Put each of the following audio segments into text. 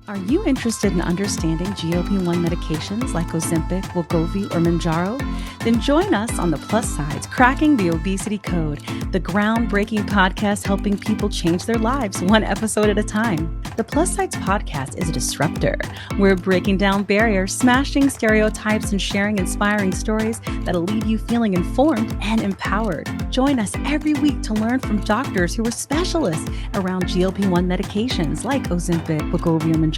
Are you interested in understanding GLP-1 medications like Ozempic, Wegovy, or Mounjaro? Then join us on the Plus Sides Cracking the Obesity Code, the groundbreaking podcast helping people change their lives one episode at a time. The Plus Sides podcast is a disruptor. We're breaking down barriers, smashing stereotypes, and sharing inspiring stories that'll leave you feeling informed and empowered. Join us every week to learn from doctors who are specialists around GLP-1 medications like Ozempic, Wegovy, or Mounjaro.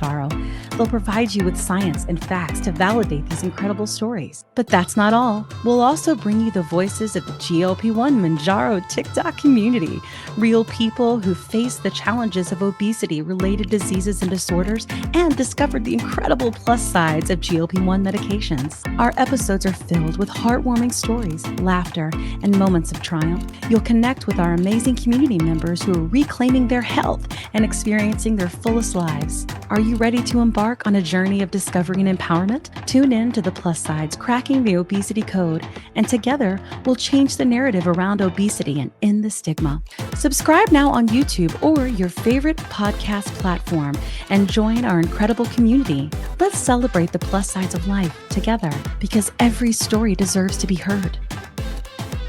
They'll provide you with science and facts to validate these incredible stories. But that's not all. We'll also bring you the voices of the GLP-1 Mounjaro TikTok community, real people who face the challenges of obesity-related diseases and disorders and discovered the incredible plus sides of GLP-1 medications. Our episodes are filled with heartwarming stories, laughter, and moments of triumph. You'll connect with our amazing community members who are reclaiming their health and experiencing their fullest lives. Are you ready to embark on a journey of discovery and empowerment? Tune in to the Plus Sides Cracking the Obesity Code, and together we'll change the narrative around obesity and end the stigma. Subscribe now on YouTube or your favorite podcast platform and join our incredible community. Let's celebrate the plus sides of life together, because every story deserves to be heard.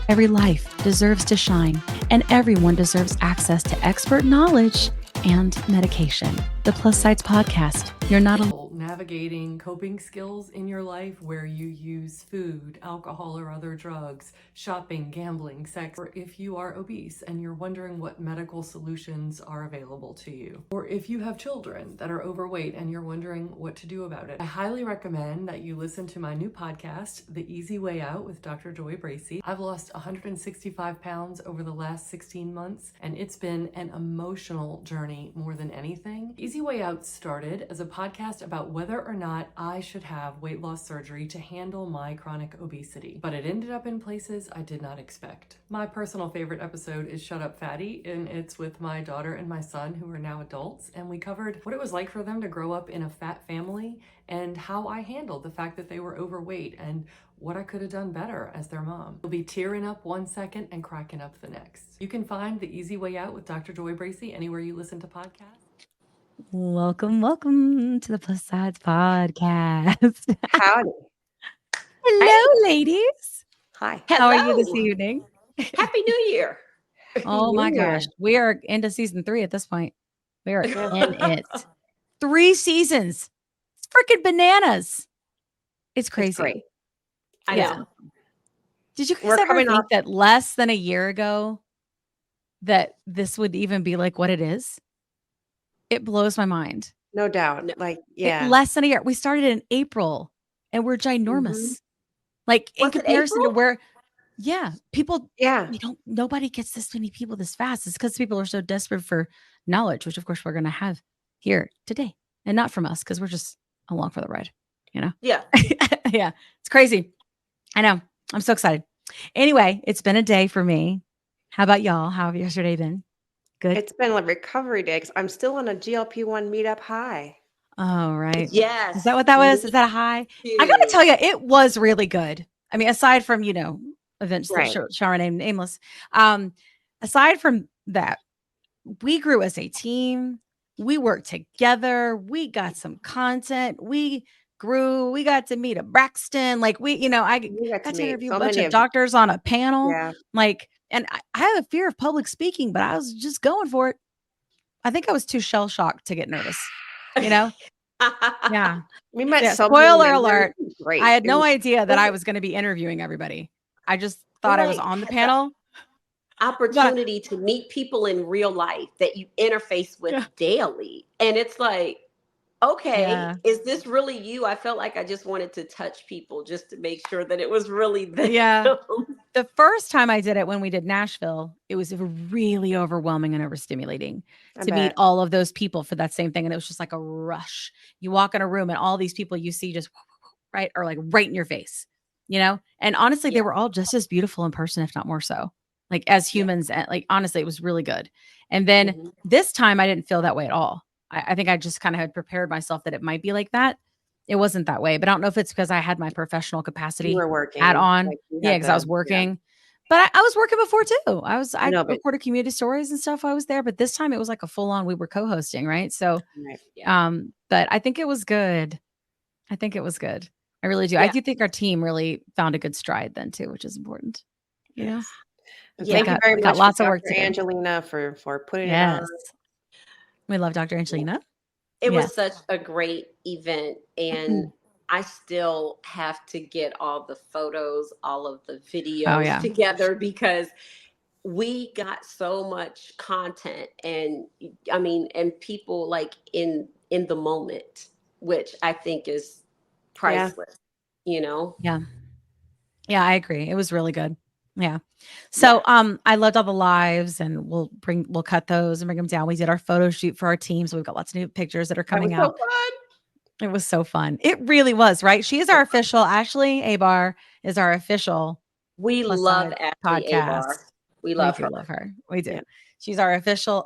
Every life deserves to shine, and everyone deserves access to expert knowledge and medication. The Plus Sides Podcast. You're not alone. Navigating coping skills in your life where you use food, alcohol, or other drugs, shopping, gambling, sex, or if you are obese and you're wondering what medical solutions are available to you, or if you have children that are overweight and you're wondering what to do about it. I highly recommend that you listen to my new podcast, The Easy Way Out with Dr. Joy Bracey. I've lost 165 pounds over the last 16 months, and it's been an emotional journey more than anything. Easy Way Out started as a podcast about whether or not I should have weight loss surgery to handle my chronic obesity, but it ended up in places I did not expect. My personal favorite episode is Shut Up Fatty, and it's with my daughter and my son, who are now adults, and we covered what it was like for them to grow up in a fat family and how I handled the fact that they were overweight and what I could have done better as their mom. You'll be tearing up one second and cracking up the next. You can find The Easy Way Out with Dr. Joy Bracey anywhere you listen to podcasts. Welcome to the Plus Sides Podcast. Howdy. Hello, ladies. Hi. How are you this Hello. evening? Happy New Year. Oh my gosh. We are into season 3 at this point. We are in it. 3 seasons. It's freaking bananas. It's crazy. It's great. I Yeah. know. Did you guys We're ever coming think off- that less than a year ago that this would even be like what it is? It blows my mind. No doubt. Like, yeah. Less than a year. We started in April and we're ginormous. Like in Was it comparison to April? where, people, Yeah. nobody gets this many people this fast. It's because people are so desperate for knowledge, which of course we're going to have here today, and not from us because we're just along for the ride, Yeah. Yeah, it's crazy. I know. I'm so excited. Anyway, it's been a day for me. How about y'all? How have yesterday been? Good. It's been a recovery day because I'm still on a GLP-1 meetup high. Oh, right. Yes. Is that what that was? Is that a high? I got to tell you, it was really good. I mean, aside from, events Right. that shall remain nameless. Aside from that, we grew as a team. We worked together. We got some content. We grew. We got to meet a Braxton. Like I We got to meet interview a so bunch many of doctors on a panel. Yeah. And I have a fear of public speaking, but I was just going for it. I think I was too shell shocked to get nervous. Yeah. We met Yeah, so many spoiler members. alert. It was great. I had It no was- idea that I was going to be interviewing everybody. I just thought I was Right. on the panel. Opportunity to meet people in real life that you interface with Yeah. daily. And it's like, okay, Yeah. is this really you? I felt like I just wanted to touch people just to make sure that it was really them. Yeah. The first time I did it when we did Nashville, it was really overwhelming and overstimulating I to meet bet. all of those people for that same thing. And it was just like a rush. You walk in a room and all these people you see just right or like right in your face, And honestly, they Yeah. were all just as beautiful in person, if not more so. Like as humans, and like honestly, it was really good. And then Mhm. this time I didn't feel that way at all. I think I just kind of had prepared myself that it might be like that. It wasn't that way, but I don't know if it's because I had my professional capacity You were working. hat on. Like, you Yeah, had because I was the- working. But I was working before too. I I know, but recorded community stories and stuff while I was there, but this time it was like a full on, we were co-hosting, right? So, right. Yeah. but I think it was good. I think it was good. I really do. I Yeah. do think our team really found a good stride then too, which is important. You know, Yes. And we Yeah. thank you got very we got much for lots of work Dr. to do. Angelina for putting it on. Yes. We love Dr. Angelina. It was Yes. such a great event, and I still have to get all the photos, all of the Oh videos yeah. together because we got so much content, and I mean, and people like in the moment, which I think is Yeah. priceless, you know? Yeah. Yeah, I agree. It was really good. Yeah. Yeah. So, I loved all the lives, and we'll cut those and bring them down. We did our photo shoot for our team, so we've got lots of new pictures that are That was coming so out. fun. It was so fun. It really was, right? She is our official, Ashley Abar is our official We plus love size Ashley Abar. podcast. We We love do her. love her. We do. Yeah. She's our official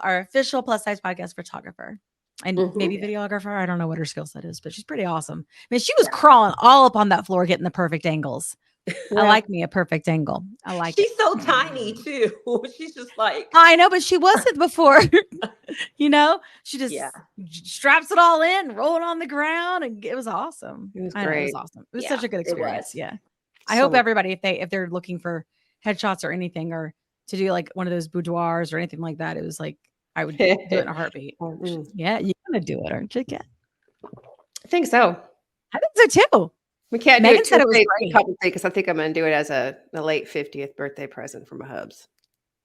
plus size podcast photographer and maybe Mhm. videographer. I don't know what her skill set is, but she's pretty awesome. I mean, she was Yeah. crawling all up on that floor, getting the perfect angles. I Yeah. like me a perfect angle. I like it. She's so tiny too. She's just like, I know, but she wasn't before. She yeah, just straps it all in, roll it on the ground, and it was awesome. It was I know it was great. awesome. It was yeah, such a good it experience. was. Yeah. I So hope much. everybody, if they're looking for headshots or anything, or to do like one of those boudoirs or anything like that, it was like I would do it in a heartbeat. Mm. Yeah, you're gonna do it, aren't you? Yeah, I think so. I think so too. We can't do Megan it said it was Tuesday great. publicly because I think I'm going to do it as a late 50th birthday present for my hubs.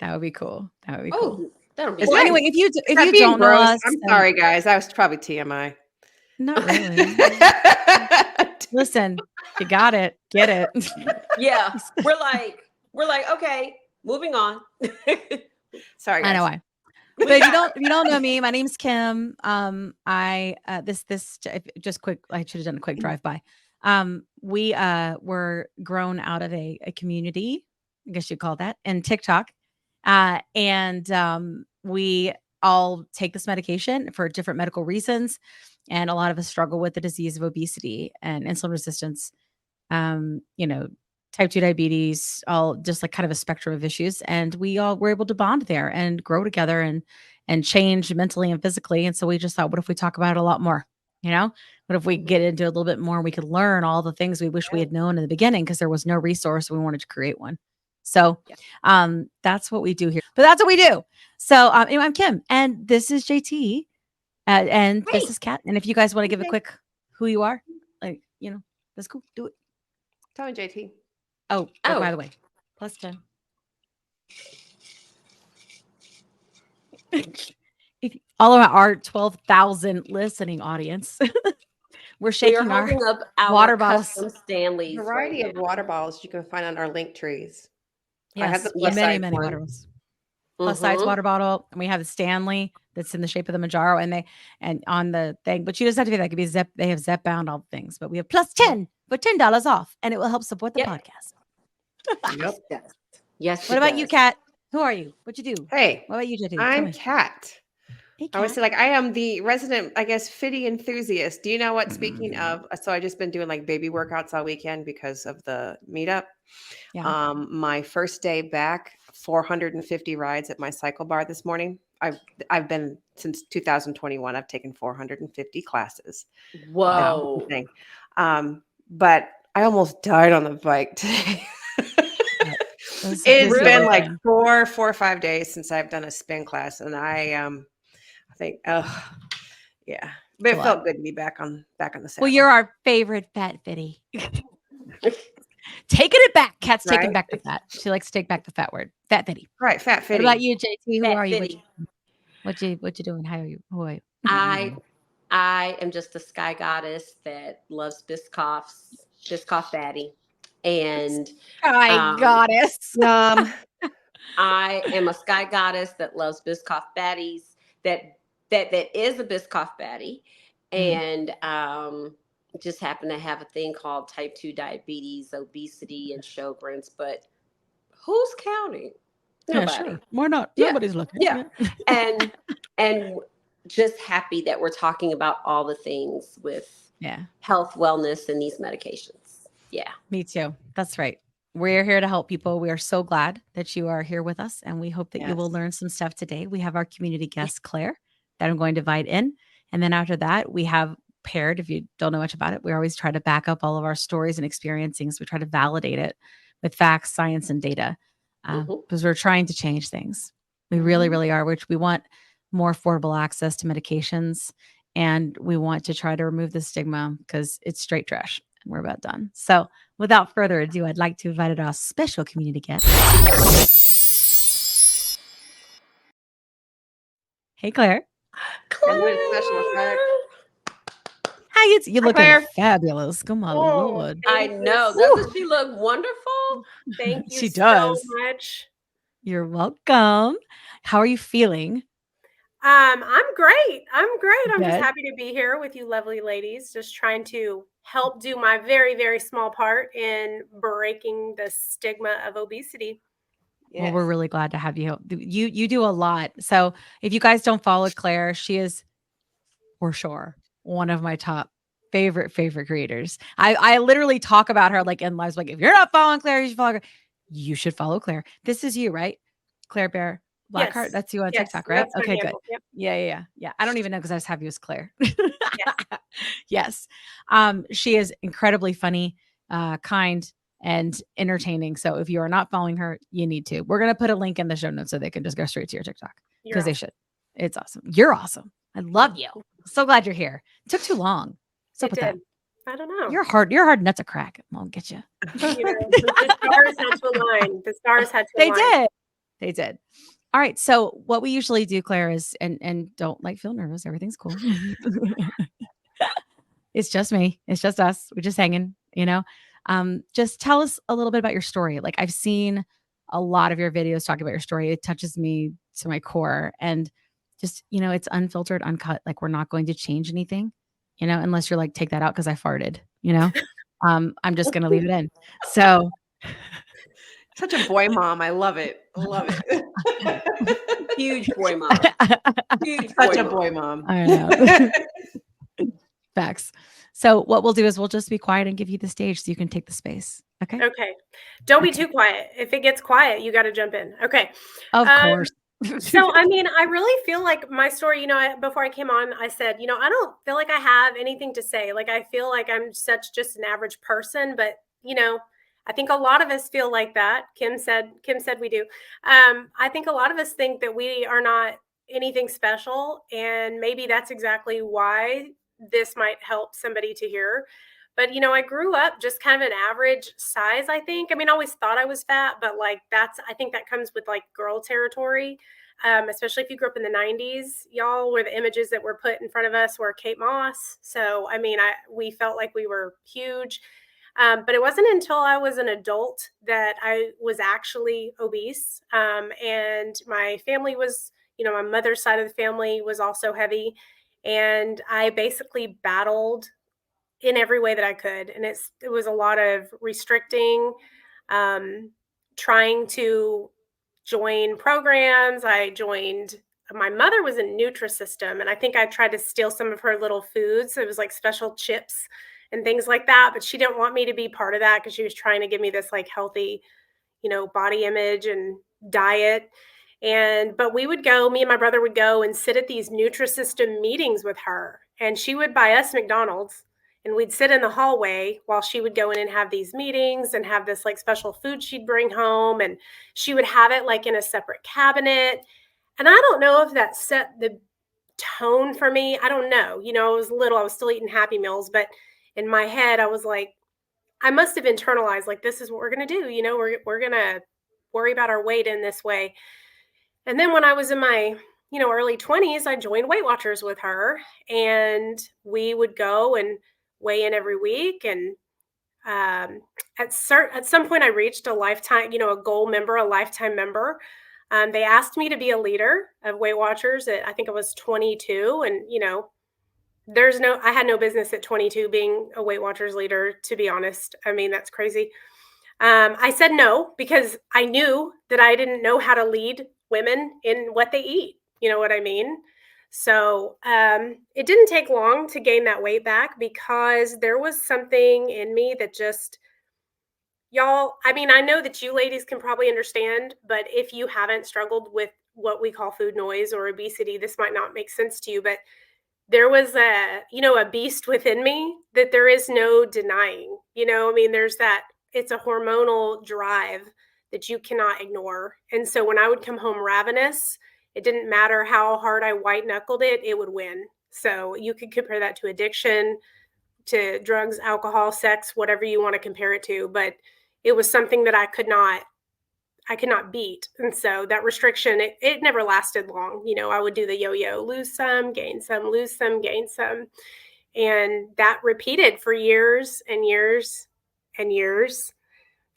That would be cool. That would be cool. Oh, that'll be Is Well, that anyway, nice. is if that you being don't know gross? us, I'm then sorry, guys. That was probably TMI. not really. Listen, you got it. Get it. Yeah, we're like, okay, moving on. Sorry, I know guys. why. We But got if you don't know me, my name's Kim. I just quick. I should have done a quick drive by. We were grown out of a community, I guess you'd call that, and TikTok, and we all take this medication for different medical reasons, and a lot of us struggle with the disease of obesity and insulin resistance. You know, type 2 diabetes, all just like kind of a spectrum of issues. And we all were able to bond there and grow together and change mentally and physically. And so we just thought, what if we talk about it a lot more? You know, what if we get into it a little bit more and we could learn all the things we wish we had known in the beginning because there was no resource. We wanted to create one. So Yeah. that's what we do here. But that's what we do. So anyway, I'm Kim and this is JT and this Hey, is Kat. And if you guys want to give a Okay. quick who you are, like, that's cool. Do it. Tell me, JT. Oh, by oh, the way, plus 10. If all of our 12,000 listening audience, we're we are shaking our holding up our water bottles. custom Stanleys right Variety now. of water bottles you can find on our link trees. I have the Yes, plus Yes. many, size many one. water bottles. Plus size Mm-hmm. water bottle, and we have the Stanley that's in the shape of the Mounjaro, and on the thing. But you just have to be that. It could be Zep. They have Zep bound all the things, but we have plus 10 for $10 off, and it will help support the Yep. podcast. Yep. Yes, it does. Yes, What it about you, does. Kat? Who are you? What you do? Hey, What about you, JT? Tell I'm me. Kat. Hey, I would Kat. say, like, I am the resident, I guess, fitty enthusiast. Do you know what? Speaking of, so I just been doing like baby workouts all weekend because of the meetup. Yeah. My first day back, 450 rides at my cycle bar this morning. I've been since 2021. I've taken 450 classes. That's the Whoa. thing. But I almost died on the bike today. This It's is been Really? like weekend. 4 or 5 days since I've done a spin class, and I think, oh yeah, but It's a it lot. felt good to be back on the Well, saddle, you're our favorite fat fitty. Taking it back. Kat's taking right? back the fat. She likes to take back the fat word. Fat fitty. Right, fat What about fitty. you, JT? Who Fat are you? fitty. What you doing? How are you? Who are you? I am just a sky goddess that loves Biscoff Batty. And Sky goddess. I am a sky goddess that loves Biscoff Baddies, that is a Biscoff Batty, and just happen to have a thing called type 2 diabetes, obesity, and Sjogren's. But who's counting? Yeah, Nobody. sure. Why not? Yeah. Nobody's looking. Yeah. And just happy that we're talking about all the things with Yeah. health, wellness, and these medications. Yeah. Me too. That's right. We're here to help people. We are so glad that you are here with us, and we hope that you will Yes. learn some stuff today. We have our community guest, Claire, that I'm going to invite in. And then after that, we have paired, if you don't know much about it, we always try to back up all of our stories and experiencings. We try to validate it with facts, science, and data because we're trying to change things. We really, really are, which we want more affordable access to medications. And we want to try to remove the stigma because it's straight trash. And we're about done. So without further ado, I'd like to invite our special community guest. Hey, Claire. I'm doing special effects. How you looking Claire. fabulous. Come on, Lord. I know. Doesn't she look wonderful? Thank you She so does. much. You're welcome. How are you feeling? I'm great. I'm just Good. happy to be here with you lovely ladies, just trying to help do my very, very small part in breaking the stigma of obesity. Well, we're really glad to have you. You do a lot. So if you guys don't follow Claire, she is for sure one of my top favorite creators. I literally talk about her like in lives. Like, if you're not following Claire, you should follow her. You should follow Claire. This is you, right? Claire Bear Blackheart. Yes. That's you on Yes, TikTok, right? that's my Okay, good. handle. Yep. Yeah. I don't even know because I just have you as Claire. Yes. She is incredibly funny, kind, and entertaining. So if you are not following her, you need to. We're gonna put a link in the show notes so they can just go straight to your TikTok because they should. It's awesome. You're awesome. I love you. So glad you're here. It took too long. It did. I don't know. You're hard nut to crack. I'll get you. You know, the stars had to align. The stars had to align. They did. All right. So what we usually do, Claire, is and don't like feel nervous. Everything's cool. It's just me. It's just us. We're just hanging, just tell us a little bit about your story. Like, I've seen a lot of your videos talking about your story. It touches me to my core, and just, it's unfiltered, uncut. Like, we're not going to change anything, unless you're like, take that out because I farted, I'm just going to leave it in. So Such a boy mom. I love it. Huge boy mom. Such a boy mom. I know. Facts. So what we'll do is we'll just be quiet and give you the stage so you can take the space. Okay. Okay. Don't be too quiet. If it gets quiet, you got to jump in. Okay. Of course. So, I mean, I really feel like my story, before I came on, I said, I don't feel like I have anything to say. Like, I feel like I'm just an average person, but, I think a lot of us feel like that. Kim said we do. I think a lot of us think that we are not anything special. And maybe that's exactly why this might help somebody to hear. But, I grew up just kind of an average size, I think. I mean, I always thought I was fat, but like I think that comes with like girl territory, especially if you grew up in the 90s, y'all, where the images that were put in front of us were Kate Moss. So, I mean, we felt like we were huge. But it wasn't until I was an adult that I was actually obese. And my family was, my mother's side of the family was also heavy. And I basically battled in every way that I could. And it was a lot of restricting, trying to join programs. My mother was in Nutrisystem, and I think I tried to steal some of her little foods. It was like special chips and things like that, but she didn't want me to be part of that because she was trying to give me this like healthy, body image and diet. But me and my brother would go and sit at these Nutrisystem meetings with her, and she would buy us McDonald's, and we'd sit in the hallway while she would go in and have these meetings and have this like special food she'd bring home, and she would have it like in a separate cabinet. And I don't know if that set the tone for me. I don't know. I was little, I was still eating Happy Meals, but in my head, I was like, I must have internalized like, this is what we're going to do. We're going to worry about our weight in this way. And then when I was in my, early 20s, I joined Weight Watchers with her, and we would go and weigh in every week. And at some point I reached a lifetime, a goal member, a lifetime member. They asked me to be a leader of Weight Watchers I think I was 22. And, I had no business at 22 being a Weight Watchers leader, to be honest. I mean, that's crazy. I said no because I knew that I didn't know how to lead women in what they eat. You know what I mean? So it didn't take long to gain that weight back because there was something in me that just Y'all, I mean, I know that you ladies can probably understand, but if you haven't struggled with what we call food noise or obesity, this might not make sense to you, but there was a beast within me that there is no denying. I mean, there's that, it's a hormonal drive that you cannot ignore. And so when I would come home ravenous, it didn't matter how hard I white knuckled it, it would win. So you could compare that to addiction, to drugs, alcohol, sex, whatever you want to compare it to. But it was something that I could not beat. And so that restriction, it never lasted long. I would do the yo-yo, lose some, gain some, lose some, gain some. And that repeated for years and years and years.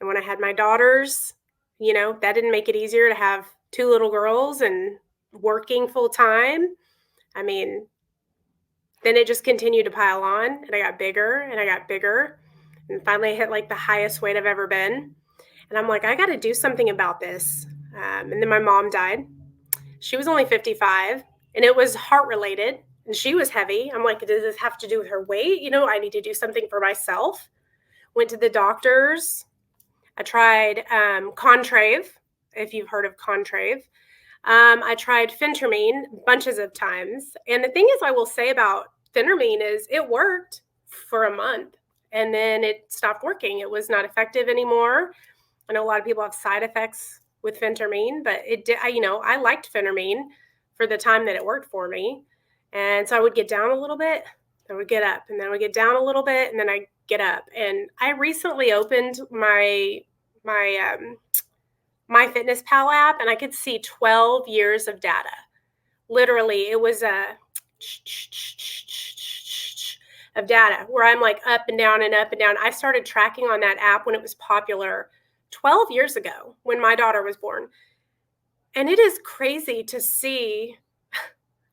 And when I had my daughters, that didn't make it easier to have two little girls and working full time. I mean, then it just continued to pile on, and I got bigger and I got bigger. And finally I hit like the highest weight I've ever been. And I'm like, I got to do something about this. And then my mom died. She was only 55, and it was heart related, and she was heavy. I'm like, does this have to do with her weight? I need to do something for myself. Went to the doctors. I tried Contrave, if you've heard of Contrave. I tried phentermine bunches of times. And the thing is, I will say about phentermine is it worked for a month, and then it stopped working. It was not effective anymore. I know a lot of people have side effects with phentermine, but it did. I liked phentermine for the time that it worked for me. And so I would get down a little bit, I would get up, and then I would get down a little bit, and then I get up. And I recently opened my MyFitnessPal app, and I could see 12 years of data. Literally, it was a of data where I'm like up and down and up and down. I started tracking on that app when it was popular 12 years ago when my daughter was born. And it is crazy to see,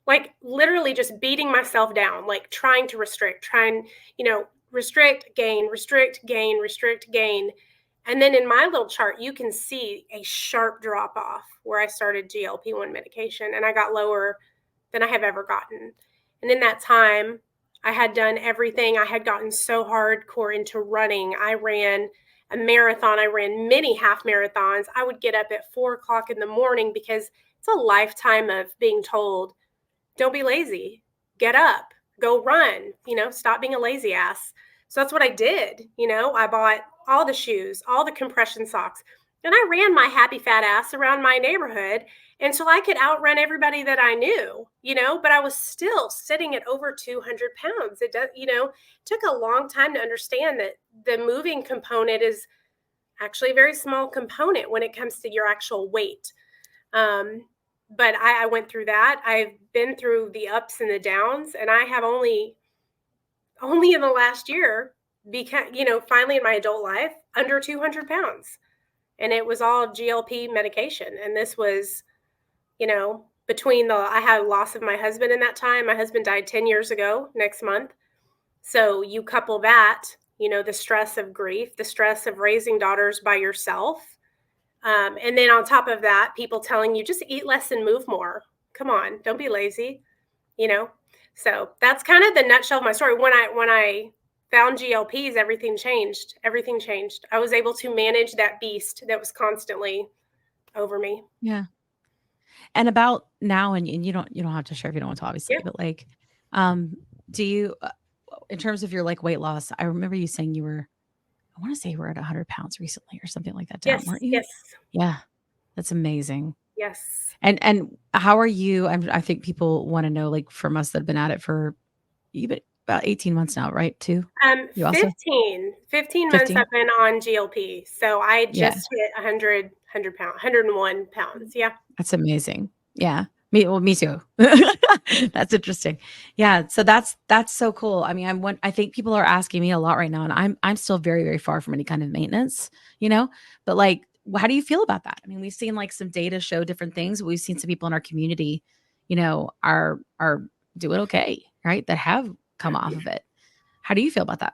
like, literally just beating myself down, like trying to restrict, restrict, gain, restrict, gain, restrict, gain. And then in my little chart, you can see a sharp drop off where I started GLP-1 medication, and I got lower than I have ever gotten. And in that time, I had done everything. I had gotten so hardcore into running. I ran a marathon. I ran many half marathons. I would get up at 4:00 in the morning because it's a lifetime of being told, don't be lazy, get up, go run, stop being a lazy ass. So that's what I did. I bought all the shoes, all the compression socks, and I ran my happy fat ass around my neighborhood until I could outrun everybody that I knew, but I was still sitting at over 200 pounds. It does, took a long time to understand that the moving component is actually a very small component when it comes to your actual weight. But I went through that. I've been through the ups and the downs, and I have only in the last year become, finally in my adult life, under 200 pounds. And it was all GLP medication. And this was, between I had a loss of my husband in that time. My husband died 10 years ago next month. So you couple that, the stress of grief, the stress of raising daughters by yourself. And then on top of that, people telling you just eat less and move more. Come on, don't be lazy, So that's kind of the nutshell of my story. When I found GLPs, everything changed. Everything changed. I was able to manage that beast that was constantly over me. Yeah. And about now, and you don't have to share if you don't want to, obviously, Yeah. but like, do you, in terms of your like weight loss, I remember you saying I want to say you were at 100 pounds recently or something like that down, Yes. weren't you? Yes. Yeah. That's amazing. Yes. And how are you? I think people want to know, like, from us that have been at it for even about 18 months now, right? Too. You also? 15 15? months I've been on GLP. So I Yeah. just hit 100 pounds, 101 pounds. Yeah. That's amazing. Yeah. Me too. That's interesting. Yeah. So that's so cool. I mean, I think people are asking me a lot right now, and I'm still very, very far from any kind of maintenance, but like, how do you feel about that? I mean, we've seen like some data show different things. We've seen some people in our community, are doing okay, right? That have come off of it. How do you feel about that?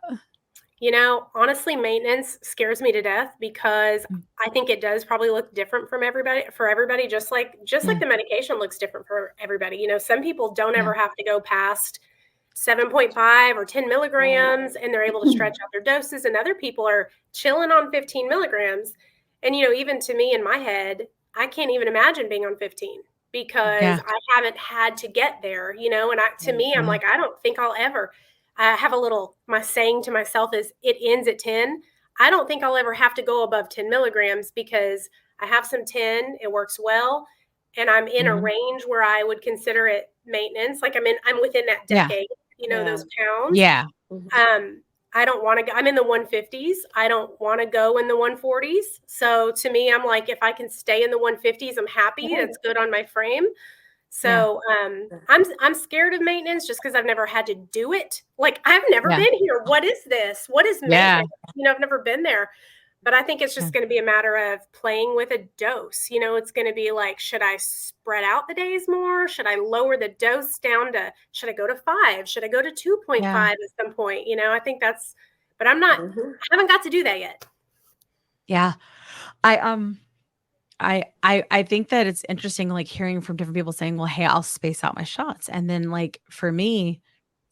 Honestly, maintenance scares me to death because I think it does probably look different for everybody, just like the medication looks different for everybody. Some people don't ever have to go past 7.5 or 10 milligrams, and they're able to stretch out their doses. And other people are chilling on 15 milligrams. And, even to me in my head, I can't even imagine being on 15 because I haven't had to get there, and to me, I'm like, I don't think I'll ever. I have my saying to myself is it ends at 10. I don't think I'll ever have to go above 10 milligrams because I have some 10, it works well. And I'm in a range where I would consider it maintenance. Like I'm within that decade, those pounds. Yeah. I don't want to go. I'm in the 150s. I don't want to go in the 140s. So to me, I'm like, if I can stay in the 150s, I'm happy. It's good on my frame. So I'm scared of maintenance just because I've never had to do it. Like I've never been here. What is this? What is maintenance? I've never been there. But I think it's just going to be a matter of playing with a dose. It's going to be like, should I spread out the days more? Should I lower the dose down to, should I go to 5? Should I go to 2.5 at some point? I think but I'm not, I haven't got to do that yet. Yeah. I think that it's interesting, like hearing from different people saying, well, hey, I'll space out my shots. And then like, for me,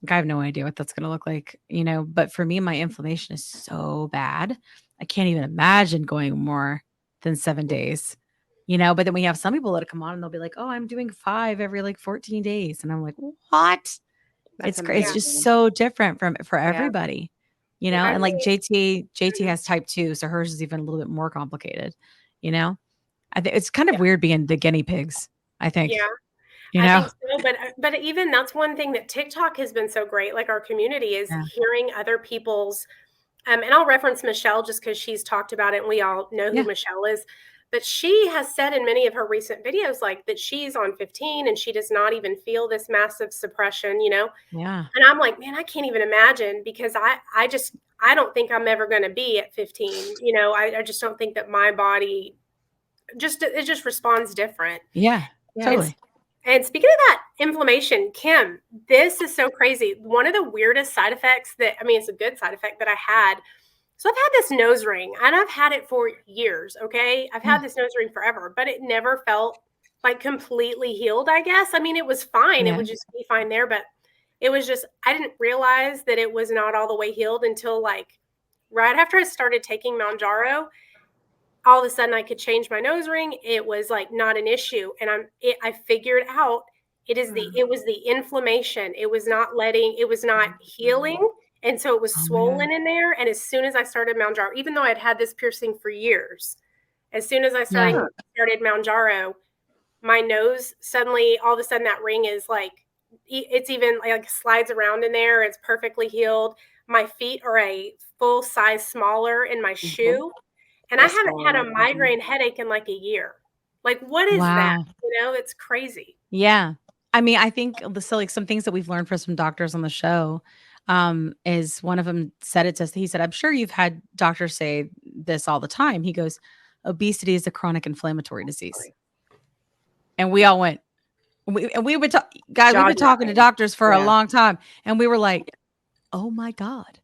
I have no idea what that's going to look like, but for me, my inflammation is so bad. I can't even imagine going more than 7 days, but then we have some people that come on and they'll be like, oh, I'm doing 5 every like 14 days. And I'm like, what? It's crazy. It's just so different for everybody, and like JT has type 2. So hers is even a little bit more complicated, I think it's kind of weird being the guinea pigs, I think. I think so, but even that's one thing that TikTok has been so great. Like our community is hearing other people's, and I'll reference Michelle just because she's talked about it and we all know who Michelle is. But she has said in many of her recent videos, like that she's on 15 and she does not even feel this massive suppression, Yeah. And I'm like, man, I can't even imagine because I don't think I'm ever going to be at 15. I just don't think that my body it just responds different. Yeah, totally. And speaking of that inflammation, Kim, this is so crazy. One of the weirdest side effects it's a good side effect that I had. So I've had this nose ring and I've had it for years. Okay. I've had this nose ring forever, but it never felt like completely healed, I guess. It was fine. It would just be fine there, but it was just, I didn't realize that it was not all the way healed until like right after I started taking Mounjaro. All of a sudden I could change my nose ring. It was like not an issue. And I figured out it was the inflammation. It was not healing. And so it was swollen in there. And as soon as I started Mounjaro, even though I'd had this piercing for years, as soon as I started Mounjaro, my nose suddenly, all of a sudden that ring is like, it's even like slides around in there. It's perfectly healed. My feet are a full size smaller in my shoe. And I haven't had a migraine headache in like a year. Like, what is that? It's crazy. Yeah. I think so like some things that we've learned from some doctors on the show is one of them said it to us. He said, I'm sure you've had doctors say this all the time. He goes, obesity is a chronic inflammatory disease. And we all went, we've been talking to doctors for a long time. And we were like, oh my God.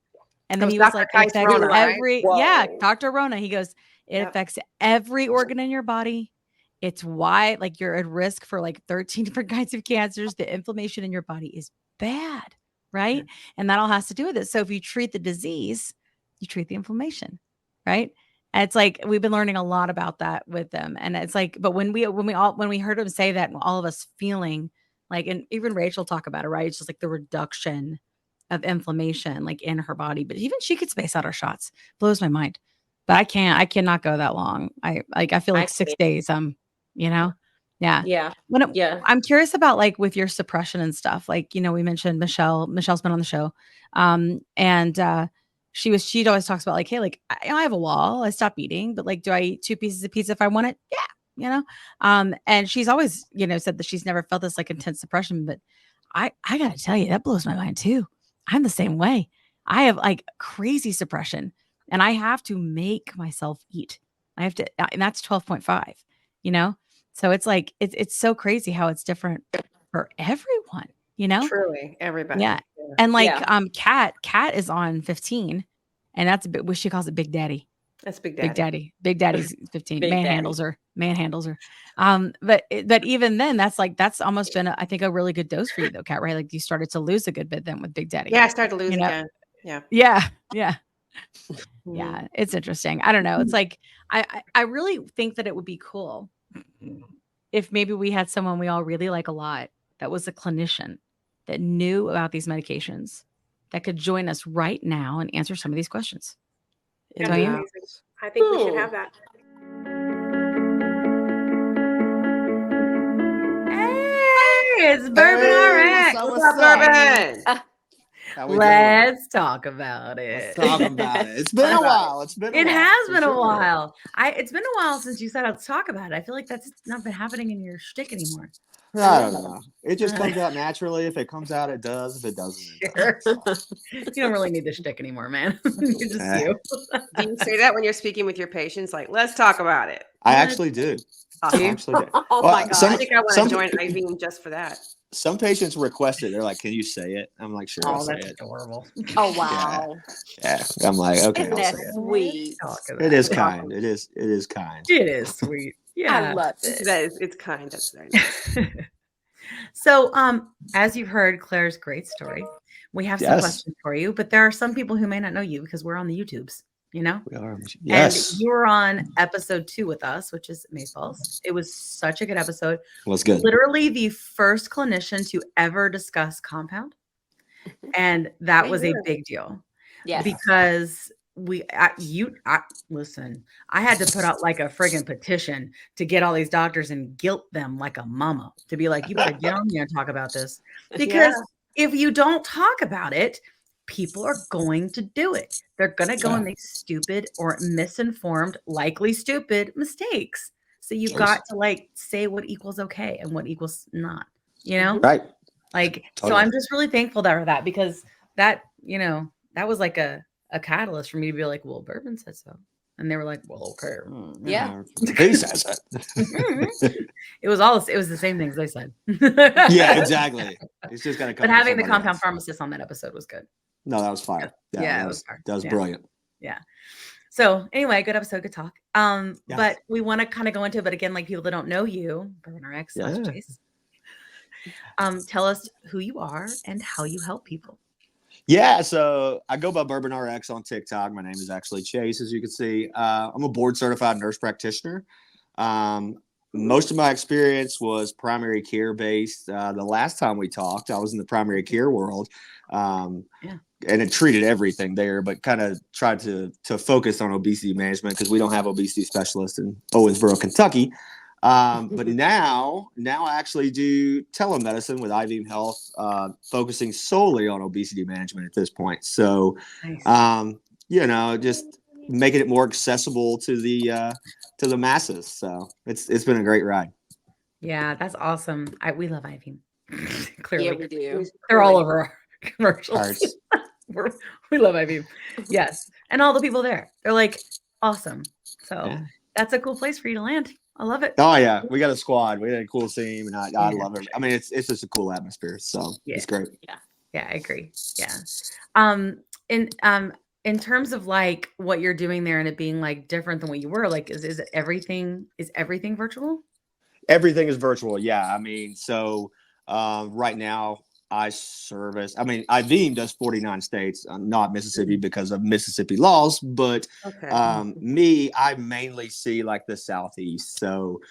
And then he was like, it affects Dr. Rona. He goes, it affects every organ in your body. It's why like you're at risk for like 13 different kinds of cancers. The inflammation in your body is bad, right? And that all has to do with it. So if you treat the disease, you treat the inflammation, right? And it's like we've been learning a lot about that with them. And it's like, but when we heard him say that, and all of us feeling like, and even Rachel talk about it, right? It's just like the reduction of inflammation like in her body, but even she could space out her shots. Blows my mind. But I cannot go that long. I feel like 6 days. Yeah. I'm curious about like with your suppression and stuff. Like, we mentioned Michelle's been on the show. And she'd always talks about like, hey, like I have a wall. I stop eating, but like, do I eat 2 pieces of pizza if I want it? Yeah. And she's always, said that she's never felt this like intense suppression, but I gotta tell you, that blows my mind too. I'm the same way. I have like crazy suppression and I have to make myself eat. I have to, and that's 12.5, So it's like, it's so crazy how it's different for everyone, Truly everybody. Yeah. And like, Kat is on 15 and that's a bit, what she calls it Big Daddy. That's Big Daddy. Big Daddy's 15. Big Manhandles her. But even then, that's almost been, I think, a really good dose for you though, Kat, right? Like you started to lose a good bit then with Big Daddy. Yeah, I started to lose again. Yeah. Yeah. It's interesting. I don't know. It's like, I really think that it would be cool if maybe we had someone we all really like a lot that was a clinician that knew about these medications that could join us right now and answer some of these questions. That'd Don't be you? amazing. I think we should have that. Hey, it's Bourbon RX. What's up, Bourbon? How we doing? Let's talk about it. Let's talk about it. It's been a while. It has been a while. It's been a while since you said let's talk about it. I feel like that's not been happening in your shtick anymore. I don't know. It just comes out naturally. If it comes out, it does. If it doesn't, it doesn't. You don't really need the shtick anymore, man. You're just you. Do you say that when you're speaking with your patients? Like, let's talk about it. I actually do. I actually do. Oh Well, my God. I think I want to join IVM just for that. Some patients request it. They're like, "Can you say it?" I'm like, "Sure, I'll say that's it." adorable. Oh, wow. Yeah, I'm like, "Okay, Isn't I'll that say it." sweet? It is kind. It is kind. It is sweet. Yeah. I love it. It's kind. That's very nice. So, as you've heard Claire's great story, we have some Yes. questions for you, but there are some people who may not know you because we're on the YouTubes, you know? We are. Yes, And you were on episode 2 with us, which is Mayfalls. It was such a good episode. was good. Literally the first clinician to ever discuss compound. And that was a big deal. Yes. Because listen, I had to put out like a friggin' petition to get all these doctors and guilt them like a mama to be like, you better get on here and talk about this. Because if you don't talk about it, people are going to do it. They're going to go and make stupid or misinformed, likely stupid mistakes. So you got to like say what equals okay and what equals not, you know? Right. Like, Totally. so I'm just really thankful for that because that, you know, that was like a catalyst for me to be like, well, Bourbon said so. And they were like, well, okay. Yeah. He says that. It was the same things they said. Yeah, exactly. It's just got to come. But having the from somebody compound else. pharmacist on that episode was good. No, that was fire. Yeah, that was fire. That was Yeah. brilliant. Yeah. So anyway, good episode, good talk. Yes. But we want to kind of go into it, but again, like people that don't know you, Bourbon RX, Chace, tell us who you are and how you help people. Yeah, so I go by Bourbon RX on TikTok. My name is actually Chace, as you can see. I'm a board certified nurse practitioner. Most of my experience was primary care based. The last time we talked, I was in the primary care world, and it treated everything there, but kind of tried to focus on obesity management because we don't have obesity specialists in Owensboro, Kentucky. But now I actually do telemedicine with IVM Health, focusing solely on obesity management at this point. So, Nice. you know, just making it more accessible to the masses. So it's been a great ride. Yeah, that's awesome. We love IVM. Clearly. Yeah, we do. They're all over our commercials. Hearts. We love IVM. Yes. And all the people there. They're like awesome. So that's a cool place for you to land. I love it. Oh yeah, we got a squad. We had a cool team, and I love it. I mean, it's just a cool atmosphere. So it's great. Yeah, I agree. Yeah. In terms of like what you're doing there and it being like different than what you were, like is everything virtual? Everything is virtual. Yeah. I mean, so right now IVM does 49 states, not Mississippi because of Mississippi laws, but I mainly see like the Southeast. So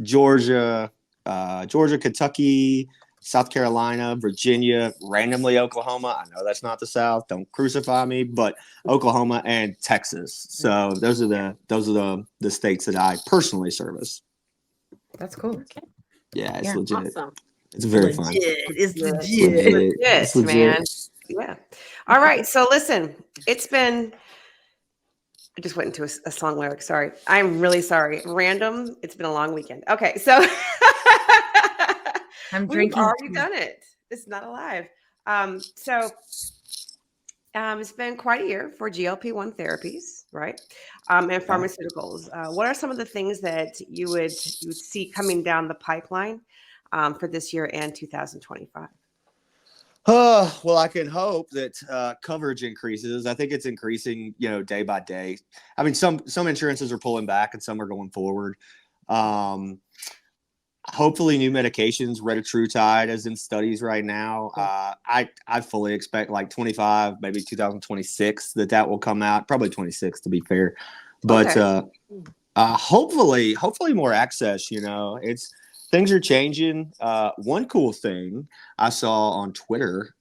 Georgia, Kentucky, South Carolina, Virginia, randomly Oklahoma. I know that's not the South. Don't crucify me, but Oklahoma and Texas. So those are the states that I personally service. That's cool. Okay. Yeah, it's legit. Awesome. It's very fun. It's legit. Yes, man. Yeah. All right. So listen, I just went into a song lyric. Sorry. I'm really sorry. Random. It's been a long weekend. Okay. So I'm we've drinking. already done it. It's not alive. It's been quite a year for GLP-1 therapies, right? And pharmaceuticals. What are some of the things that you would see coming down the pipeline for this year and 2025? Well, I can hope that coverage increases. I think it's increasing, day by day. I mean, some insurances are pulling back and some are going forward. Hopefully, new medications, retatrutide, is in studies right now. I fully expect like 25, maybe 2026 that will come out. Probably 26 to be fair, but hopefully more access. It's things are changing. One cool thing I saw on Twitter,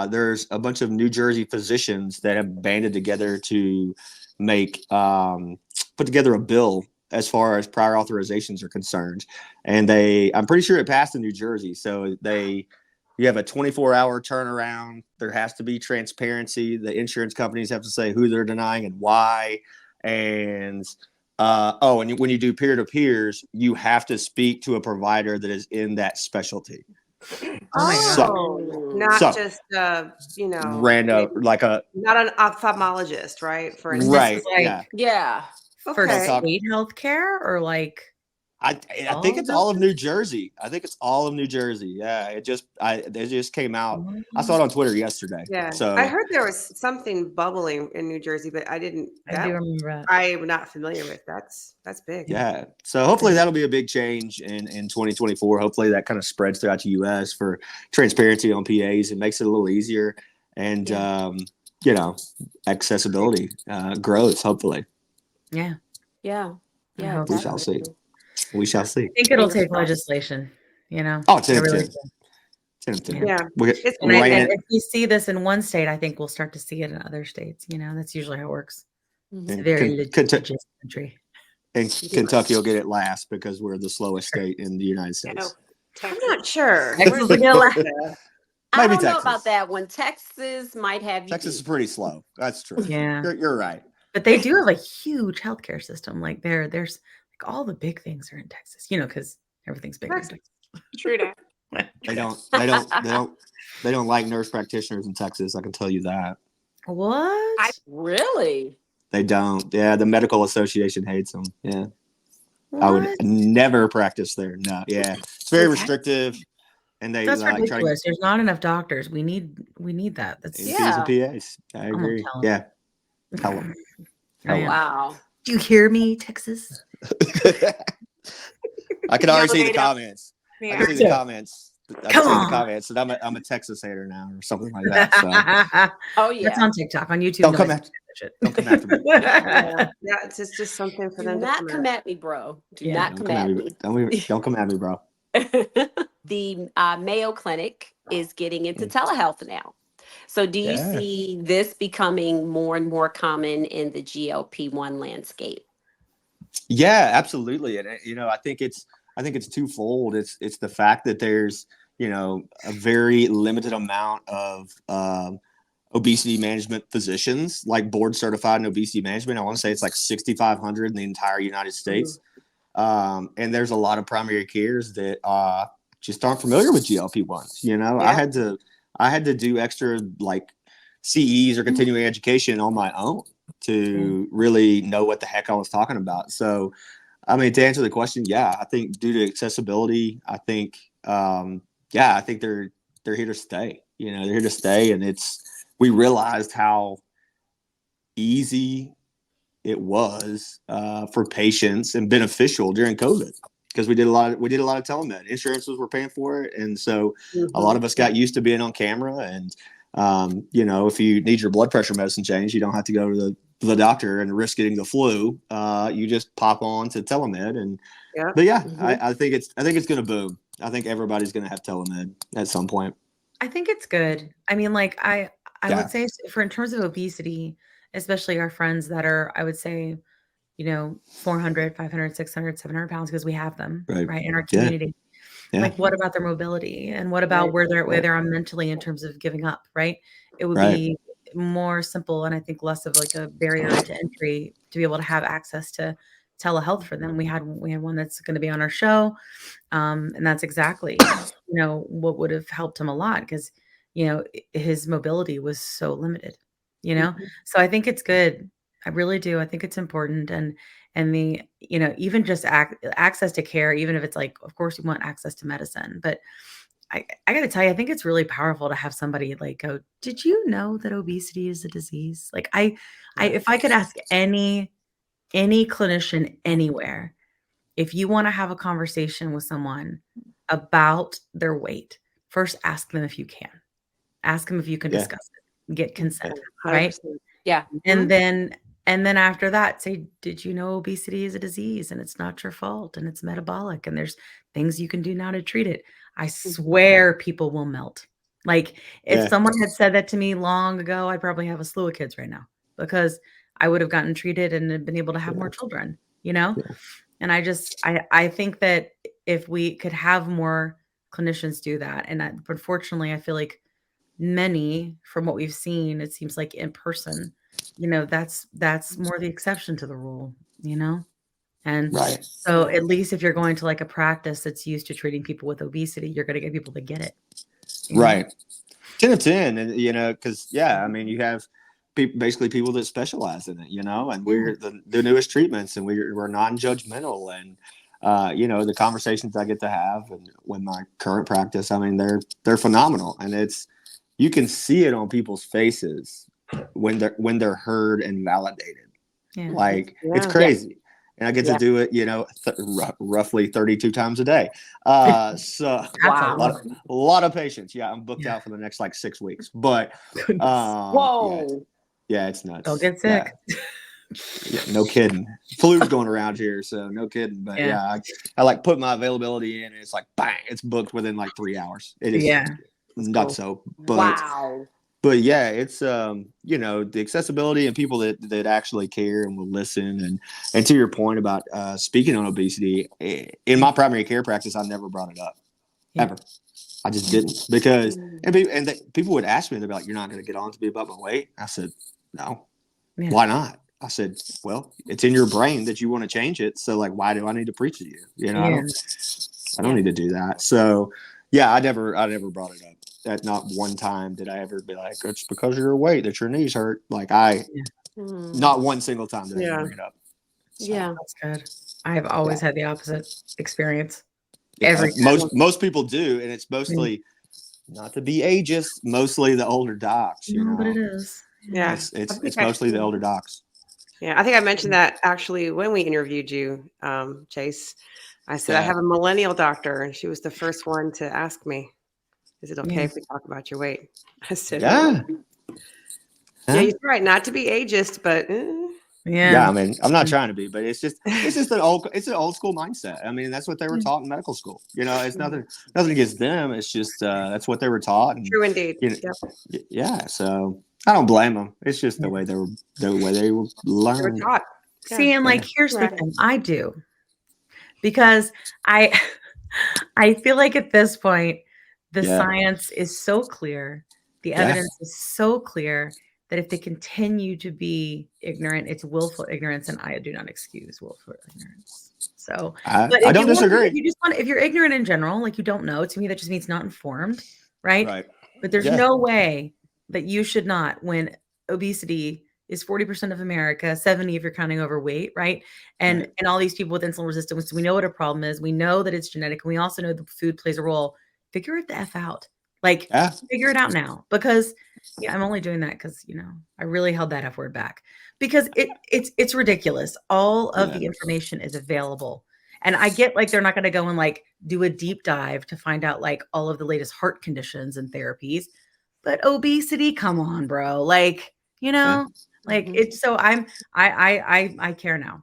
there's a bunch of New Jersey physicians that have banded together to make put together a bill as far as prior authorizations are concerned. And I'm pretty sure it passed in New Jersey. So you have a 24-hour turnaround. There has to be transparency. The insurance companies have to say who they're denying and why. And and when you do peer-to-peers, you have to speak to a provider that is in that specialty. Not just random, like not an ophthalmologist, right? For instance. Right. Yeah. For Okay. state healthcare or like I think it's all of New Jersey. I think it's all of New Jersey. Yeah, it just came out. I saw it on Twitter yesterday. Yeah. So I heard there was something bubbling in New Jersey, but I didn't. I do remember that. I'm not familiar with. That's big. Yeah. So hopefully that'll be a big change in 2024. Hopefully that kind of spreads throughout the U.S. for transparency on PAs. It makes it a little easier, and accessibility grows. Hopefully. Yeah. Yeah. Yeah. We shall see. We shall see. I think it'll take legislation, Oh, it's Yeah. And if we see this in one state, I think we'll start to see it in other states. That's usually how it works. It's a very litigious country. And Kentucky will get it last because we're the slowest state in the United States. I'm not sure. I don't Texas. know about that one. Texas might have. Texas is pretty slow. That's true. Yeah. You're right. But they do have a huge healthcare system. Like there's like all the big things are in Texas, because everything's big in Texas. True that. They don't like nurse practitioners in Texas. I can tell you that. What? Really? They don't. Yeah, the medical association hates them. Yeah. What? I would never practice there. No. Yeah. It's very restrictive. And that's ridiculous. There's not enough doctors. We need that. That's and PAs. I agree. Yeah. Tell them. Wow. Do you hear me, Texas? I can already see the comments. Yeah. I can see the comments. And I'm a Texas hater now or something like that. So. Oh yeah. That's on TikTok, on YouTube. Don't come after me. Yeah, it's just something for them. Do not come at me, bro. Do not come at me. Don't come at me, bro. The Mayo Clinic is getting into telehealth now. So do you see this becoming more and more common in the GLP-1 landscape? Yeah, absolutely. And I think it's twofold. It's the fact that there's a very limited amount of obesity management physicians, like board certified in obesity management. I want to say it's like 6,500 in the entire United States. And there's a lot of primary cares that just aren't familiar with GLP-1s. I had to do extra like CEs or continuing education on my own to really know what the heck I was talking about. So, I mean, to answer the question, I think due to accessibility, I think they're here to stay. They're here to stay, and we realized how easy it was for patients and beneficial during COVID because we did a lot of telemed. Insurances were paying for it, and so a lot of us got used to being on camera. And if you need your blood pressure medicine changed, you don't have to go to the doctor and risk getting the flu. You just pop on to telemed, and I think it's going to boom. I think everybody's going to have telemed at some point. I think it's good. I mean, like I would say in terms of obesity, especially our friends that are, I would say, 400, 500, 600, 700 pounds, because we have them right in our community. Yeah. Like, what about their mobility, and what about where they're mentally in terms of giving up? Right. It would be more simple, and I think less of like a barrier to entry to be able to have access to telehealth for them. We had one that's going to be on our show, and that's exactly what would have helped him a lot, because his mobility was so limited. So I think it's good. I really do. I think it's important, and the even just access to care, even if it's like, of course, you want access to medicine, but I got to tell you, I think it's really powerful to have somebody like go, did you know that obesity is a disease? Like if I could ask any clinician anywhere, if you want to have a conversation with someone about their weight, first ask them if you can. Ask them if you can Yeah. discuss it, get consent, 100%. right? Yeah. And then after that, say, did you know obesity is a disease and it's not your fault and it's metabolic and there's things you can do now to treat it? I swear people will melt. Like if Yeah. someone had said that to me long ago, I'd probably have a slew of kids right now because I would have gotten treated and had been able to have more children, you know? Yeah. And I think that if we could have more clinicians do that, and unfortunately, I feel like many, from what we've seen, it seems like in person, that's more the exception to the rule, And Right. so at least if you're going to like a practice that's used to treating people with obesity, you're going to get people to get it. Right. 10 of 10. And, because, I mean, you have basically people that specialize in it, and we're the newest treatments and we're non-judgmental. And, the conversations I get to have and with my current practice, I mean, they're phenomenal. And you can see it on people's faces when they're heard and validated. Yeah. Like it's crazy. And I get to do it, roughly 32 times a day. So Wow. a lot of patients. Yeah, I'm booked out for the next like 6 weeks. But Whoa. Yeah, it's nuts. Don't get sick. Yeah, no kidding. Flu's going around here, so no kidding. But I like put my availability in, and it's like bang, it's booked within like 3 hours. It is nuts. So, but wow. But yeah, it's the accessibility and people that actually care and will listen. And to your point about speaking on obesity, in my primary care practice, I never brought it up ever. I just didn't because people would ask me, they'd be like, "You're not going to get on to me about my weight?" I said, "No, why not?" I said, "Well, it's in your brain that you want to change it. So like, why do I need to preach to you? I don't need to do that." So yeah, I never brought it up. At not one time did I ever be like, it's because of your weight that your knees hurt. Like not one single time did I ever bring it up. So. Yeah, that's good. I've always had the opposite experience. Most people do, and it's mostly not to be ageist, mostly the older docs. But it is. Yeah, it's mostly the older docs. Yeah, I think I mentioned that actually when we interviewed you, Chace. I said I have a millennial doctor, and she was the first one to ask me, "Is it okay if we talk about your weight?" I said, "Yeah, you're right, not to be ageist, but I mean, I'm not trying to be, but it's just an old school mindset. I mean, that's what they were taught in medical school. It's nothing against them. It's just that's what they were taught. And, true indeed. Yeah. So I don't blame them. It's just the way they were learned. They were taught. See, and like here's the thing, I do, because I feel like at this point the science is so clear, the evidence is so clear that if they continue to be ignorant, it's willful ignorance, and I do not excuse willful ignorance. So, I don't disagree. If you're ignorant in general, like you don't know, to me that just means not informed, right? Right. But there's no way that you should not, when obesity is 40% of America, 70% if you're counting overweight, right? And all these people with insulin resistance, we know what a problem is. We know that it's genetic, and we also know the food plays a role. Figure it the F out. Like figure it out now, because I'm only doing that because I really held that F word back because it's ridiculous. All of the information is available, and I get like they're not going to go and like do a deep dive to find out like all of the latest heart conditions and therapies, but obesity, come on, bro, like like it's so I care now.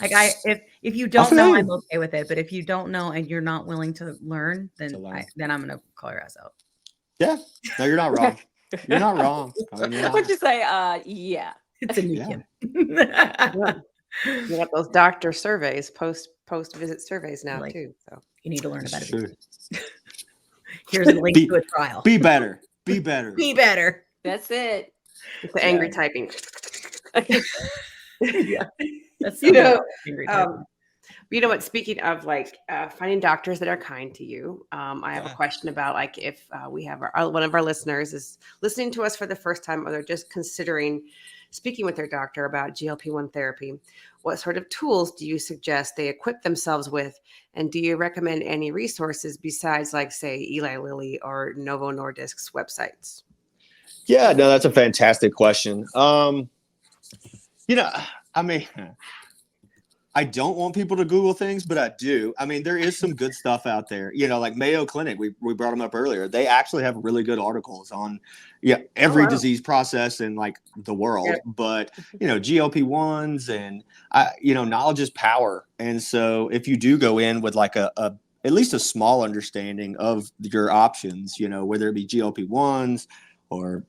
Like if you don't know, I'm okay with it. But if you don't know and you're not willing to learn, then I'm gonna call your ass out. Yeah, no, you're not wrong. You're not wrong. I mean, what'd you say? Yeah, it's a new kid. You got those doctor surveys, post visit surveys now too. So you need to learn about it. Here's a link to a trial. Be better. Be better. Be better. That's it. It's the angry typing. That's angry typing. You know what? Speaking of like finding doctors that are kind to you, I have a question about like if we have one of our listeners is listening to us for the first time, or they're just considering speaking with their doctor about GLP-1 therapy. What sort of tools do you suggest they equip themselves with? And do you recommend any resources besides, like, say, Eli Lilly or Novo Nordisk's websites? Yeah, no, that's a fantastic question. You know, I mean, I don't want people to Google things, but I do. I mean, there is some good stuff out there. You know, like Mayo Clinic, we brought them up earlier. They actually have really good articles on every disease process in like the world. Yep. But, you know, GLP-1s and, knowledge is power. And so if you do go in with like at least a small understanding of your options, you know, whether it be GLP-1s or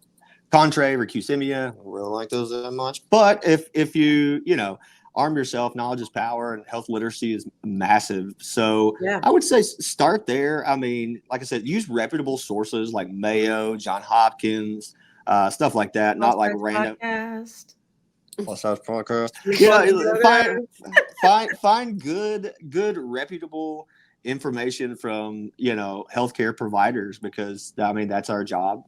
Contrave or Qsymia, I don't really like those that much. But if you arm yourself, knowledge is power, and health literacy is massive. So I would say start there. I mean, like I said, use reputable sources like Mayo, Johns Hopkins, stuff like that. Not like random. Plus size podcast. Find good reputable information from healthcare providers, because I mean that's our job.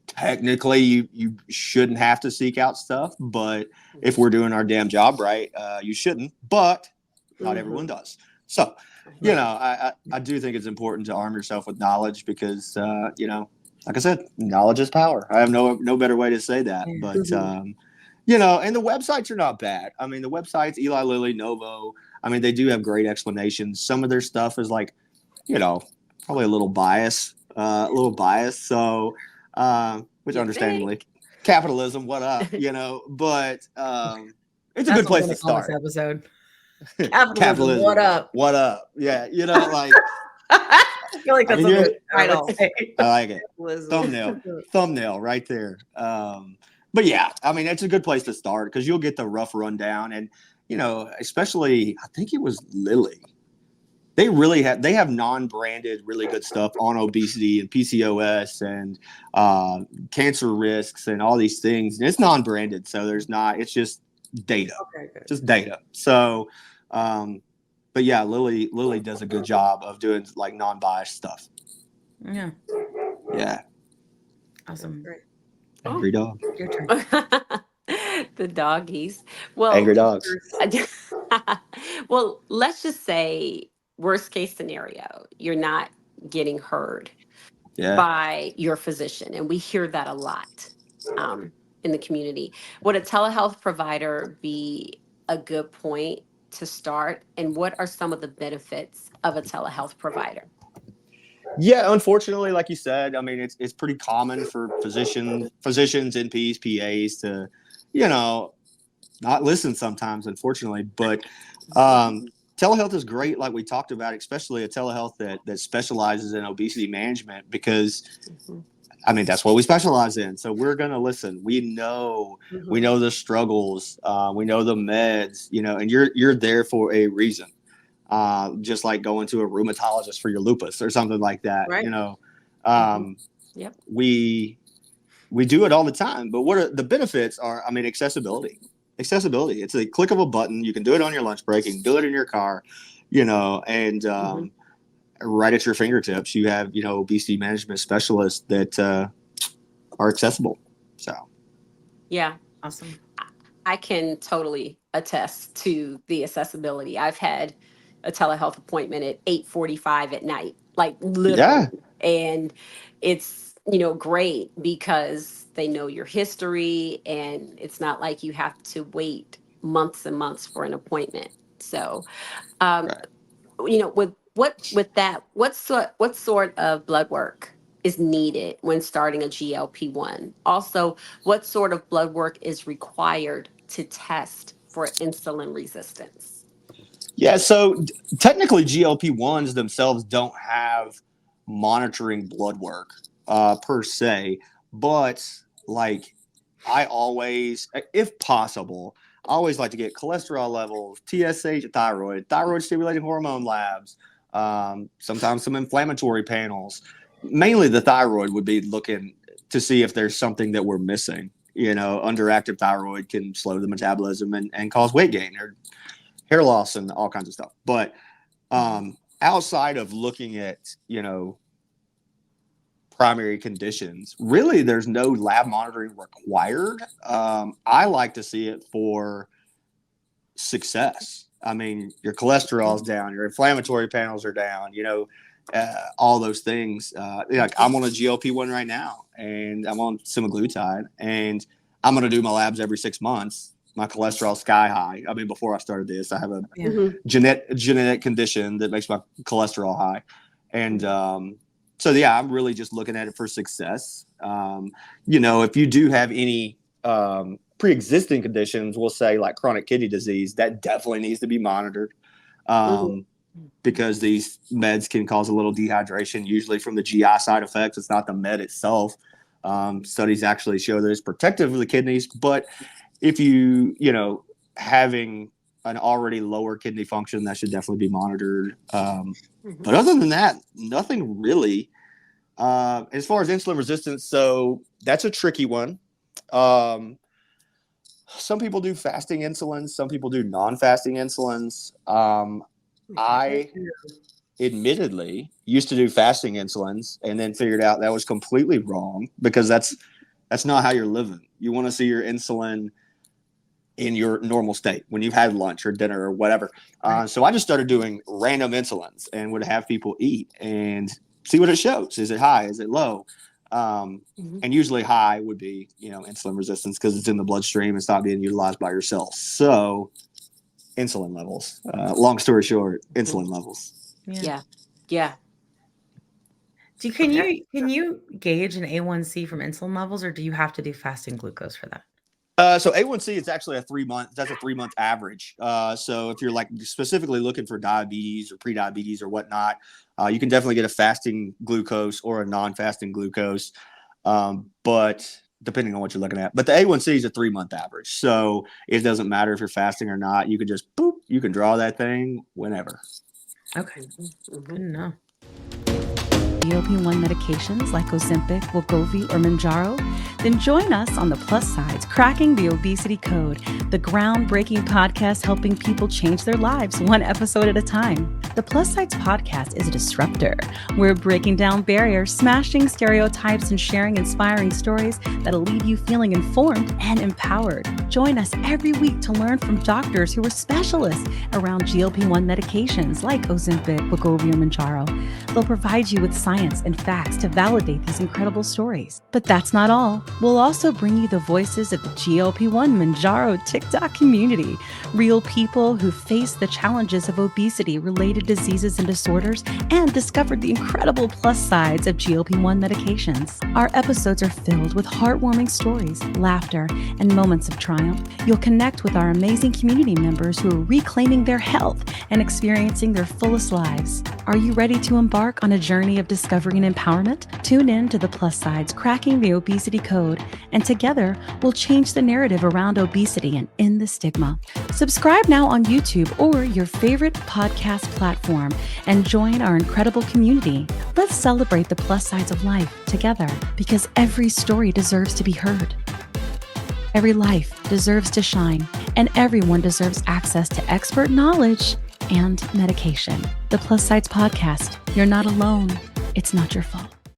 Technically, you shouldn't have to seek out stuff, but if we're doing our damn job right, you shouldn't. But not everyone does. So, I do think it's important to arm yourself with knowledge because, like I said, knowledge is power. I have no better way to say that. But, and the websites are not bad. I mean, the websites, Eli Lilly, Novo, I mean, they do have great explanations. Some of their stuff is like, probably a little biased. So, which understandably, capitalism, what up, but it's a good place to start. This episode. Capitalism, what up? Yeah, like I feel like that's a good title. I like it. Thumbnail right there. But yeah, I mean, it's a good place to start because you'll get the rough rundown, and especially I think it was Lilly. They have non-branded really good stuff on obesity and PCOS and cancer risks and all these things. And it's non-branded, so it's just data. Okay, good. Just data. So, but yeah, Lilly does a good job of doing like non-biased stuff. Yeah. Yeah. Awesome. Great. Angry dog. Your turn. The doggies. Well, angry dogs. Well, let's just say worst case scenario, you're not getting heard by your physician. And we hear that a lot in the community. Would a telehealth provider be a good point to start? And what are some of the benefits of a telehealth provider? Yeah, unfortunately, like you said, I mean, it's pretty common for physicians, NPs, PAs to, not listen sometimes, unfortunately. But telehealth is great, like we talked about, especially a telehealth that specializes in obesity management, because I mean that's what we specialize in. So we're gonna listen. We know the struggles, we know the meds, and you're there for a reason. Just like going to a rheumatologist for your lupus or something like that. Right. Yep. We do it all the time. But what are the benefits? I mean, accessibility. It's a click of a button. You can do it on your lunch break. You can do it in your car, and right at your fingertips. You have, obesity management specialists that are accessible. So, yeah, awesome. I can totally attest to the accessibility. I've had a telehealth appointment at 8:45 at night, like literally, and it's great because they know your history, and it's not like you have to wait months and months for an appointment. So, with that, what sort of blood work is needed when starting a GLP-1? Also, what sort of blood work is required to test for insulin resistance? Yeah, so technically GLP-1s themselves don't have monitoring blood work per se, but like I always, if possible, I always like to get cholesterol levels, TSH, thyroid stimulating hormone labs, sometimes some inflammatory panels. Mainly the thyroid would be looking to see if there's something that we're missing. Underactive thyroid can slow the metabolism and cause weight gain or hair loss and all kinds of stuff. But outside of looking at, primary conditions, really there's no lab monitoring required. I like to see it for success. I mean, your cholesterol's down, your inflammatory panels are down, all those things. Like I'm on a GLP-1 right now, and I'm on semaglutide, and I'm going to do my labs every 6 months. My cholesterol's sky high. I mean, before I started this, I have a genetic condition that makes my cholesterol high. And so, yeah, I'm really just looking at it for success. If you do have any pre-existing conditions, we'll say like chronic kidney disease, that definitely needs to be monitored. Because these meds can cause a little dehydration, usually from the GI side effects. It's not the med itself. Studies actually show that it's protective of the kidneys. But if having an already lower kidney function, that should definitely be monitored. But other than that, nothing really. As far as insulin resistance, so that's a tricky one. Some people do fasting insulins. Some people do non-fasting insulins. I admittedly used to do fasting insulins and then figured out that was completely wrong, because that's not how you're living. You want to see your insulin in your normal state when you've had lunch or dinner or whatever. So I just started doing random insulins and would have people eat and see what it shows. Is it high? Is it low? And usually high would be, insulin resistance, because it's in the bloodstream. It's not being utilized by your cells. So insulin levels. Long story short, insulin levels. Yeah. Can you gauge an A1C from insulin levels, or do you have to do fasting glucose for that? So A1C is actually a 3-month average. So if you're like specifically looking for diabetes or prediabetes or whatnot, you can definitely get a fasting glucose or a non-fasting glucose. But depending on what you're looking at, but the A1C is a 3-month average. So it doesn't matter if you're fasting or not. You can just you can draw that thing whenever. Okay. Good enough. GLP-1 medications like Ozempic, Wegovy, or Mounjaro? Then join us on the Plus Sides, Cracking the Obesity Code, the groundbreaking podcast helping people change their lives one episode at a time. The Plus Sides podcast is a disruptor. We're breaking down barriers, smashing stereotypes, and sharing inspiring stories that'll leave you feeling informed and empowered. Join us every week to learn from doctors who are specialists around GLP-1 medications like Ozempic, Wegovy, or Mounjaro. They'll provide you with science and facts to validate these incredible stories. But that's not all. We'll also bring you the voices of the GLP-1 Mounjaro TikTok community, real people who face the challenges of obesity-related diseases and disorders and discovered the incredible plus sides of GLP-1 medications. Our episodes are filled with heartwarming stories, laughter, and moments of triumph. You'll connect with our amazing community members who are reclaiming their health and experiencing their fullest lives. Are you ready to embark on a journey of discovery and empowerment? Tune in to the Plus Sides, Cracking the Obesity Code, and together we'll change the narrative around obesity and end the stigma. Subscribe now on YouTube or your favorite podcast platform and join our incredible community. Let's celebrate the plus sides of life together, because every story deserves to be heard. Every life deserves to shine, and everyone deserves access to expert knowledge and medication. The Plus Sides Podcast. You're not alone. It's not your fault.